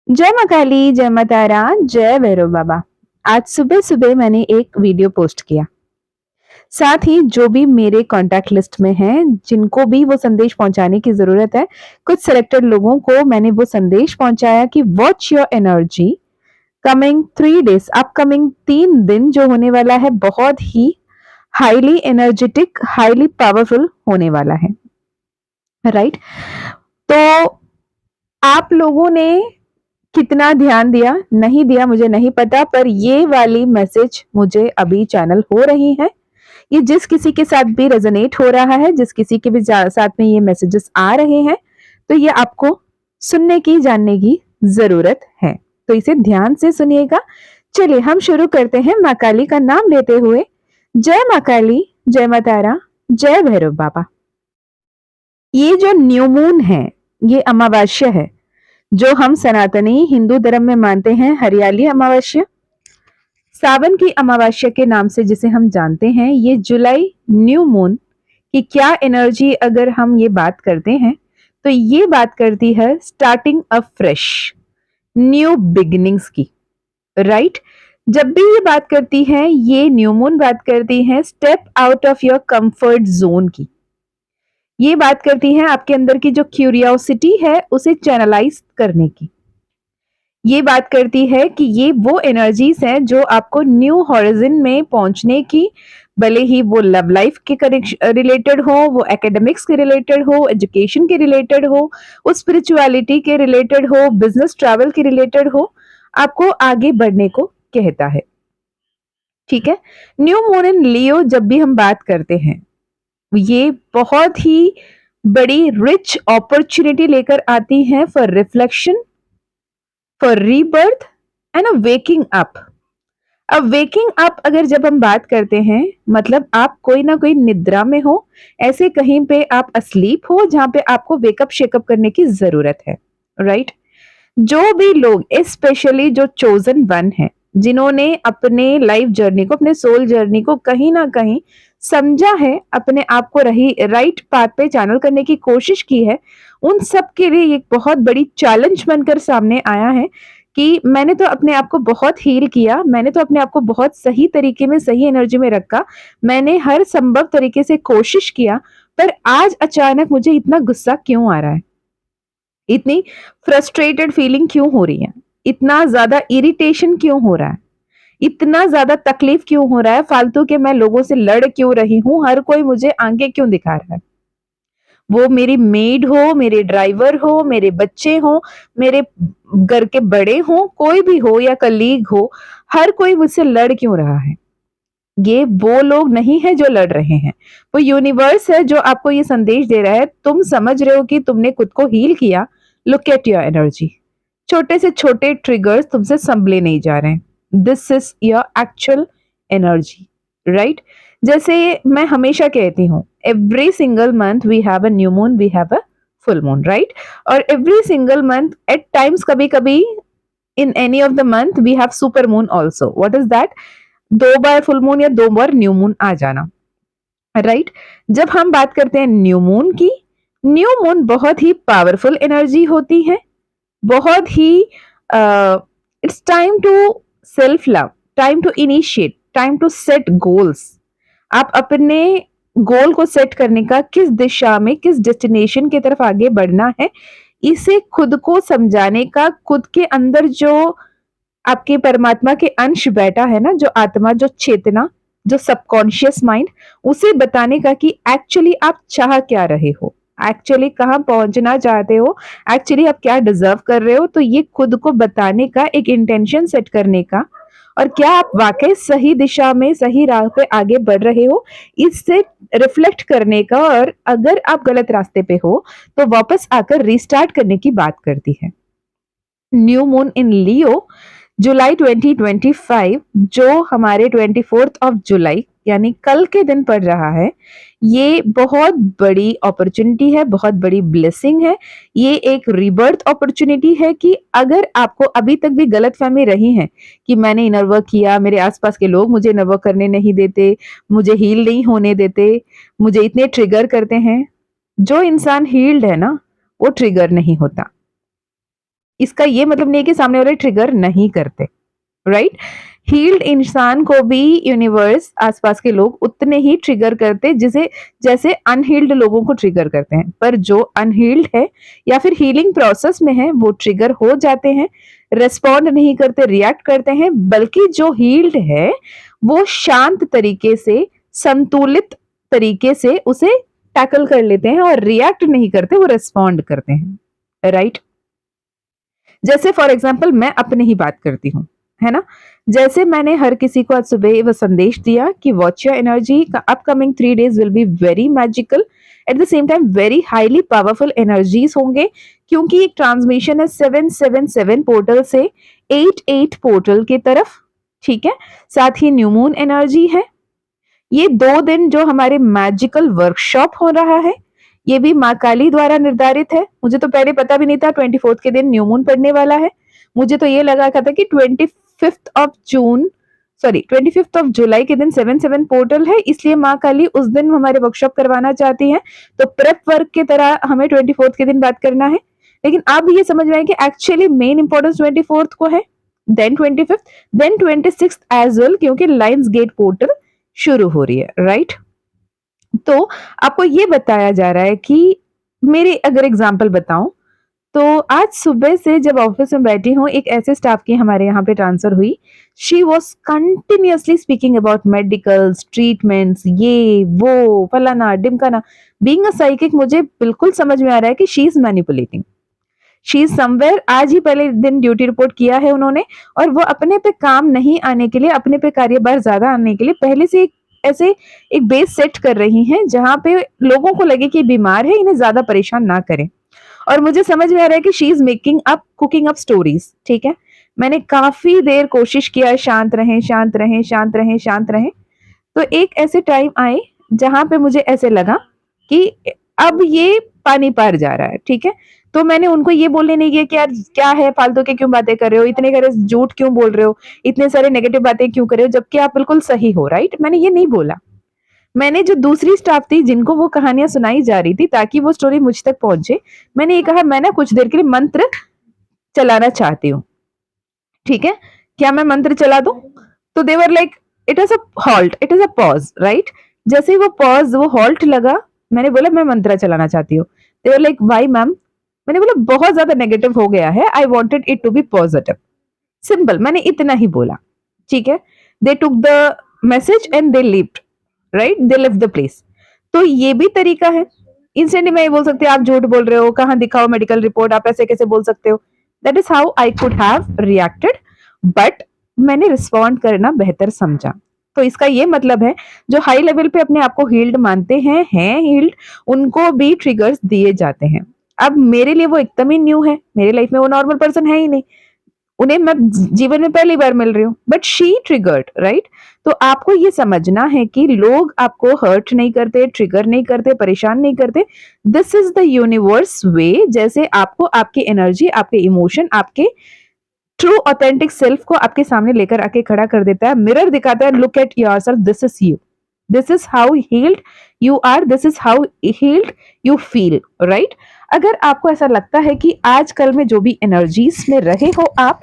जय माँ काली, जय माँ तारा, जय भैरव बाबा। आज सुबह-सुबह मैंने एक वीडियो पोस्ट किया। साथ ही जो भी मेरे कॉन्टैक्ट लिस्ट में हैं, जिनको भी वो संदेश पहुँचाने की ज़रूरत है, कुछ सिलेक्टेड लोगों को मैंने वो संदेश पहुँचाया कि watch your energy coming 3 days, upcoming 3 दिन जो होने वाला है, बहुत ही हाइली एनर्जेटिक, हाइली पावरफुल होने वाला है। राइट? तो आप लोगों ने कितना ध्यान दिया, नहीं दिया मुझे नहीं पता, पर ये वाली मैसेज मुझे अभी चैनल हो रही है। ये जिस किसी के साथ भी रेज़ोनेट हो रहा है, जिस किसी के भी साथ में ये मैसेजेस आ रहे हैं, तो ये आपको सुनने की, जानने की ज़रूरत है। तो इसे ध्यान से सुनिएगा। चलिए हम शुरू करते हैं माँ काली का नाम लेते हुए। जय माँ काली, जय माँ तारा, जय भैरव बाबा। ये जो न्यू मून है, ये अमावस्या है, जो हम सनातनी हिंदू धर्म में मानते हैं हरियाली अमावस्या, सावन की अमावस्या के नाम से जिसे हम जानते हैं। ये जुलाई न्यू मून की क्या एनर्जी अगर हम ये बात करते हैं, तो ये बात करती है starting a fresh, new beginnings की। राइट? जब भी ये बात करती है, ये न्यू मून बात करती है step out of your comfort zone की। ये बात करती है आपके अंदर की जो क्यूरियोसिटी है उसे चैनलाइज करने की। ये बात करती है कि ये वो एनर्जीज हैं जो आपको न्यू हॉरिज़न में पहुंचने की, भले ही वो लव लाइफ के रिलेटेड हो, वो एकेडमिक्स के रिलेटेड हो, एजुकेशन के रिलेटेड हो, वो स्पिरिचुअलिटी के रिलेटेड हो, बिजनेस ट्रैवल के रिलेटेड हो, आपको आगे बढ़ने को कहता है। ठीक है? न्यू मून इन लियो जब भी हम बात करते हैं, ये बहुत ही बड़ी रिच अपॉर्चुनिटी लेकर आती है for reflection, for rebirth and a waking up. अब वेकिंग अप अगर जब हम बात करते हैं, मतलब आप कोई ना कोई निद्रा में हो, ऐसे कहीं पे आप अस्लीप हो जहां पे आपको वेकअप शेकअप करने की जरूरत है। राइट? जो भी लोग, स्पेशली जो चोजन वन है, जिन्होंने अपने लाइफ जर्नी को, अपने सोल जर्नी को कहीं ना कहीं समझा है, अपने आप को रही राइट पाथ पे चैनल करने की कोशिश की है, उन सब के लिए एक बहुत बड़ी चैलेंज बनकर सामने आया है कि मैंने तो अपने आप को बहुत हील किया, मैंने तो अपने आप को बहुत सही तरीके में, सही एनर्जी में रखा, मैंने हर संभव तरीके से कोशिश किया, पर आज अचानक मुझे इतना गुस्सा क्यों आ रहा है, इतनी फ्रस्ट्रेटेड फीलिंग क्यों हो रही है, इतना ज्यादा इरिटेशन क्यों हो रहा है, इतना ज्यादा तकलीफ क्यों हो रहा है, फालतू के मैं लोगों से लड़ क्यों रही हूँ, हर कोई मुझे आगे क्यों दिखा रहा है, वो मेरी मेड हो, मेरे ड्राइवर हो, मेरे बच्चे हो, मेरे घर के बड़े हो, कोई भी हो या कलीग हो, हर कोई मुझसे लड़ क्यों रहा है। ये वो लोग नहीं है जो लड़ रहे हैं, वो यूनिवर्स है जो आपको ये संदेश दे रहा है। तुम समझ रहे हो कि तुमने खुद को हील किया, लुक एट योर एनर्जी। छोटे से छोटे ट्रिगर्स तुमसे संभले नहीं जा रहे हैं। This is your actual energy. Right? जैसे मैं हमेशा कहती हूँ, every single month we have a new moon, we have a full moon. Right? और every single month at times, कभी कभी in any of the month we have super moon also. What is that? 2 बार full moon या 2 बार new moon आ जाना। Right? जब हम बात करते हैं न्यू मून की, न्यू मून बहुत ही पावरफुल एनर्जी होती है, बहुत ही it's time to self love, time to initiate, time to set goals. आप अपने गोल को सेट करने का, किस दिशा में, किस डेस्टिनेशन की तरफ आगे बढ़ना है, इसे खुद को समझाने का, खुद के अंदर जो आपके परमात्मा के अंश बैठा है ना, जो आत्मा, जो चेतना, जो सबकॉन्शियस माइंड, उसे बताने का कि एक्चुअली आप चाह क्या रहे हो, एक्चुअली कहाँ पहुंचना चाहते हो, एक्चुअली आप क्या डिजर्व कर रहे हो। तो ये खुद को बताने का, एक इंटेंशन सेट करने का, और क्या आप वाकई सही दिशा में, सही राह पे आगे बढ़ रहे हो, इससे रिफ्लेक्ट करने का, और अगर आप गलत रास्ते पे हो तो वापस आकर रिस्टार्ट करने की बात करती है। न्यू मून इन लियो जुलाई 2025, जो हमारे 24th ऑफ जुलाई यानी कल के दिन पड़ रहा है, ये बहुत बड़ी अपॉर्चुनिटी है, बहुत बड़ी ब्लेसिंग है। ये एक रीबर्थ अपॉर्चुनिटी है कि अगर आपको अभी तक भी गलतफहमी रही है कि मैंने इनर वर्क किया, मेरे आसपास के लोग मुझे इनर वर्क करने नहीं देते, मुझे हील नहीं होने देते, मुझे इतने ट्रिगर करते हैं। जो इंसान हील्ड है ना, वो ट्रिगर नहीं होता। इसका ये मतलब नहीं है कि सामने वाले ट्रिगर नहीं करते, राइट? हील्ड इंसान को भी यूनिवर्स, आसपास के लोग उतने ही ट्रिगर करते जिसे जैसे अनहील्ड लोगों को ट्रिगर करते हैं। पर जो अनहील्ड है या फिर हीलिंग प्रोसेस में है वो ट्रिगर हो जाते हैं, रिस्पॉन्ड नहीं करते, रिएक्ट करते हैं। बल्कि जो हील्ड है वो शांत तरीके से, संतुलित तरीके से उसे टैकल कर लेते हैं और रिएक्ट नहीं करते, वो रिस्पॉन्ड करते हैं, राइट? जैसे फॉर एग्जाम्पल मैं अपनी ही बात करती हूँ, है ना? जैसे मैंने हर किसी को आज सुबह वो संदेश दिया कि watch your energy, upcoming 3 days will be very magical, at the same time very highly powerful energies होंगे, क्योंकि एक ट्रांसमिशन है 777 पोर्टल से 88 पोर्टल की तरफ, ठीक है? साथ ही न्यू मून एनर्जी है। ये 2 दिन जो हमारे मैजिकल वर्कशॉप हो रहा है, ये भी माँ काली द्वारा निर्धारित है। मुझे तो पहले पता भी नहीं था 24th के दिन न्यू मून पड़ने वाला है। मुझे तो ये लगा था कि 25th ऑफ जुलाई के दिन 7-7 पोर्टल है, इसलिए माँ काली उस दिन हमारे वर्कशॉप करवाना चाहती हैं। तो प्रेप वर्क की तरह हमें 24th के दिन बात करना है। लेकिन अब ये समझ में आया कि एक्चुअली मेन इंपॉर्टेंस 24th को है, then 25th, then 26th well वेल, क्योंकि लायंस गेट पोर्टल शुरू हो रही है, राइट? तो आपको ये बताया जा रहा है कि मेरे अगर एग्जांपल बताऊं तो आज सुबह से जब ऑफिस में बैठी हूँ, एक ऐसे स्टाफ की हमारे यहाँ पे ट्रांसफर हुई। She was continuously speaking about medicals, treatments, ये वो फलाना डिमकाना। बीइंग अ साइकिक मुझे बिल्कुल समझ में आ रहा है कि she is manipulating, she is somewhere. आज ही पहले दिन ड्यूटी रिपोर्ट किया है उन्होंने, और वो अपने पे काम नहीं आने के लिए, अपने पे कार्यभार ज्यादा आने के लिए पहले से ऐसे एक बेस सेट कर रही हैं जहां पे लोगों को लगे कि बीमार है, इन्हें ज्यादा परेशान ना करें। और मुझे समझ में आ रहा है कि she is making up, cooking up stories, ठीक है? मैंने काफी देर कोशिश किया शांत रहें, शांत रहें, शांत रहें, शांत रहें। तो एक ऐसे टाइम आए जहां पे मुझे ऐसे लगा कि अब ये पानी पार जा रहा है, ठीक है? तो मैंने उनको ये बोलने नहीं किया कि यार क्या है, फालतू के क्यों बातें कर रहे हो, इतने सारे झूठ क्यों बोल रहे हो, इतने सारे नेगेटिव बातें क्यों कर रहे हो, जबकि आप बिल्कुल सही हो, राइट? मैंने ये नहीं बोला। मैंने जो दूसरी स्टाफ थी जिनको वो कहानियां सुनाई जा रही थी ताकि वो स्टोरी मुझ तक पहुंचे, मैंने ये कहा मैं ना कुछ देर के लिए मंत्र चलाना चाहती हूँ, ठीक है? क्या मैं मंत्र चला दूं? तो they were like it is a halt, it is a pause, right? जैसे ही वो पॉज, वो हॉल्ट लगा, मैंने बोला मैं मंत्र चलाना चाहती हूँ। They were like why ma'am? मैंने बोला बहुत ज्यादा नेगेटिव हो गया है, I wanted it to be positive, simple, मैंने इतना ही बोला, ठीक है? They took the message and they lived, right? They leave the place. तो ये भी तरीका है। इंस्टेंटली मैं ये बोल सकती हूँ आप झूठ बोल रहे हो, कहाँ दिखाओ मेडिकल रिपोर्ट, आप ऐसे कैसे बोल सकते हो? That is how I could have reacted, but मैंने रिस्पॉन्ड करना बेहतर समझा। तो इसका ये मतलब है जो हाई लेवल पे अपने आप को हील्ड मानते हैं हील्ड, उनको भी ट्रिगर्स दिए जाते हैं। अब मेरे लिए वो एकदम ही न्यू है, मेरे लाइफ में वो नॉर्मल पर्सन है ही नहीं, उन्हें मैं जीवन में पहली बार मिल रही हूँ, बट शी ट्रिगर्ड, राइट? तो आपको ये समझना है कि लोग आपको हर्ट नहीं करते, ट्रिगर नहीं करते, परेशान नहीं करते। दिस इज द यूनिवर्स वे। जैसे आपको आपकी एनर्जी, आपके इमोशन, आपके ट्रू ऑथेंटिक सेल्फ को आपके सामने लेकर आके खड़ा कर देता है, मिरर दिखाता है, look at yourself, this is you, this is how healed you are, this is how healed you feel, right? अगर आपको ऐसा लगता है कि आजकल में जो भी एनर्जीज में रहे हो आप,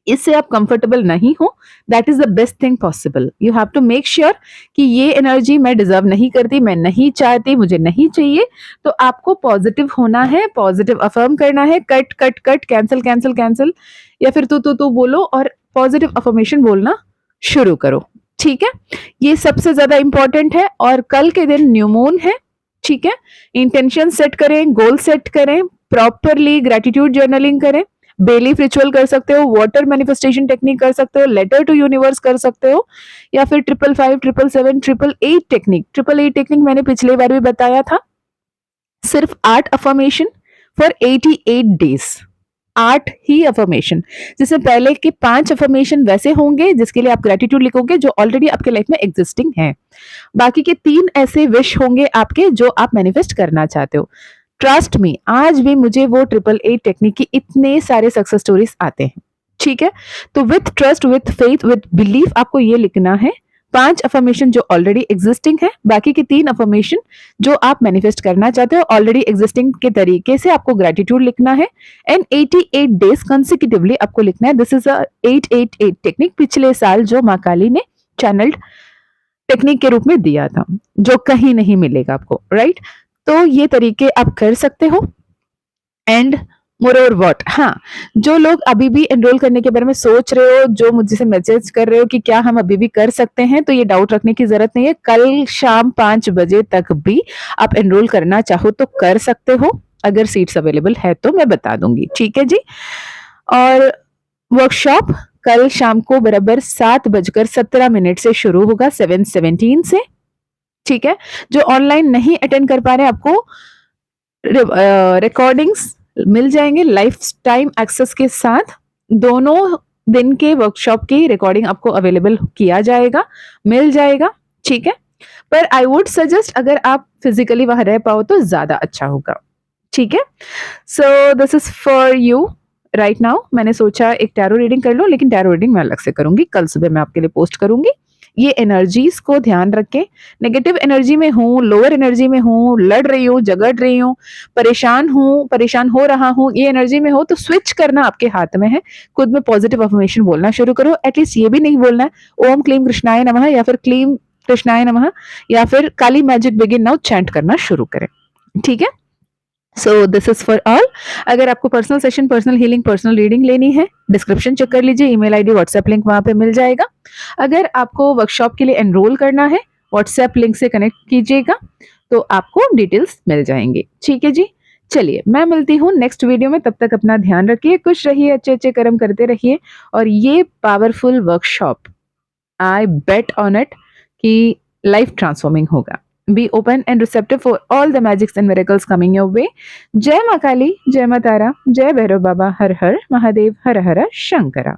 इससे आप कंफर्टेबल नहीं हो, that is the best thing possible. You have to make sure कि ये एनर्जी मैं डिजर्व नहीं करती, मैं नहीं चाहती, मुझे नहीं चाहिए। तो आपको पॉजिटिव होना है, पॉजिटिव अफर्म करना है, cut cut cut, cancel cancel cancel, या फिर तू बोलो और पॉजिटिव अफर्मेशन बोलना शुरू करो, ठीक है? ये सबसे ज्यादा इंपॉर्टेंट है। और कल के दिन न्यू मून है, ठीक है? इंटेंशन सेट करें, गोल सेट करें, प्रॉपरली ग्रेटिट्यूड जर्नलिंग करें, बेलीफ रिचुअल कर सकते हो, वाटर मैनिफेस्टेशन टेक्निक कर सकते हो, लेटर टू यूनिवर्स कर सकते हो, या फिर 555, 777, 888 टेक्निक। 888 टेक्निक मैंने पिछली बार भी बताया था, सिर्फ 8 affirmation for 88 days, 8 he affirmation, जिससे पहले के 5 अफर्मेशन वैसे होंगे जिसके लिए आप ग्रेटिट्यूड लिखोगे जो ऑलरेडी आपके लाइफ में एग्जिस्टिंग है। बाकी के 3 ऐसे विश होंगे आपके जो आप मैनिफेस्ट करना चाहते हो। ट्रस्ट मी, आज भी मुझे वो 888 टेक्निक की इतने सारे सक्सेस स्टोरीज आते हैं, ठीक है? तो with trust, with faith, with belief आपको ये लिखना है, 5 अफर्मेशन जो ऑलरेडी एग्जिस्टिंग है, बाकी के 3 अफर्मेशन जो आप मैनिफेस्ट करना चाहते हो ऑलरेडी एग्जिस्टिंग के तरीके से आपको ग्रेटिट्यूड लिखना है एंड 88 डेज कंसेक्यूटिवली आपको लिखना है। दिस इज अ 888 टेक्निक, पिछले साल जो माँ काली ने चैनल्ड टेक्निक के रूप में दिया था, जो कहीं नहीं मिलेगा आपको, राइट? तो ये तरीके आप कर सकते हो। एंड मोर व्हाट, हाँ, जो लोग अभी भी एनरोल करने के बारे में सोच रहे हो, जो मुझसे मैसेज कर रहे हो कि क्या हम अभी भी कर सकते हैं, तो ये डाउट रखने की जरूरत नहीं है। कल शाम 5 बजे तक भी आप एनरोल करना चाहो तो कर सकते हो, अगर सीट्स अवेलेबल है तो मैं बता दूंगी, ठीक है जी। और वर्कशॉप कल शाम को बराबर 7:17 से शुरू होगा, 7:17 से, ठीक है। जो ऑनलाइन नहीं अटेंड कर पा रहे, आपको रिकॉर्डिंग्स मिल जाएंगे लाइफ टाइम एक्सेस के साथ। दोनों दिन के वर्कशॉप की रिकॉर्डिंग आपको अवेलेबल किया जाएगा, मिल जाएगा, ठीक है। पर आई वुड सजेस्ट अगर आप फिजिकली वहां रह पाओ तो ज्यादा अच्छा होगा, ठीक है। So this is for you right now. मैंने सोचा एक टैरो रीडिंग कर लो, लेकिन टैरो रीडिंग मैं अलग से करूंगी, कल सुबह मैं आपके लिए पोस्ट करूंगी। ये एनर्जीज को ध्यान रखें, नेगेटिव एनर्जी में हूँ, लोअर एनर्जी में हूँ, लड़ रही हूँ, झगड़ रही हूँ, परेशान हूँ, परेशान हो रहा हूँ, ये एनर्जी में हो तो स्विच करना आपके हाथ में है। खुद में पॉजिटिव अफर्मेशन बोलना शुरू करो। एटलीस्ट ये भी नहीं बोलना है ओम क्लीम कृष्णाय नमः या फिर क्लीम कृष्णाय नमः या फिर काली मैजिक बिगिन नाउ चैंट करना शुरू करें, ठीक है। So this is for all. अगर आपको personal session, personal healing, personal reading लेनी है, डिस्क्रिप्शन चेक कर लीजिए, ईमेल आईडी, व्हाट्सएप लिंक वहां पे मिल जाएगा। अगर आपको वर्कशॉप के लिए एनरोल करना है, व्हाट्सएप लिंक से कनेक्ट कीजिएगा तो आपको डिटेल्स मिल जाएंगे, ठीक है जी। चलिए मैं मिलती हूँ नेक्स्ट वीडियो में, तब तक अपना ध्यान रखिए, खुश रहिए, अच्छे अच्छे कर्म करते रहिए। और ये powerful workshop I bet on it कि लाइफ ट्रांसफॉर्मिंग होगा। Be open and receptive for all the magics and miracles coming your way. जय माँ काली, जय माँ तारा, जय भैरव बाबा, हर हर महादेव, हर हर शंकरा।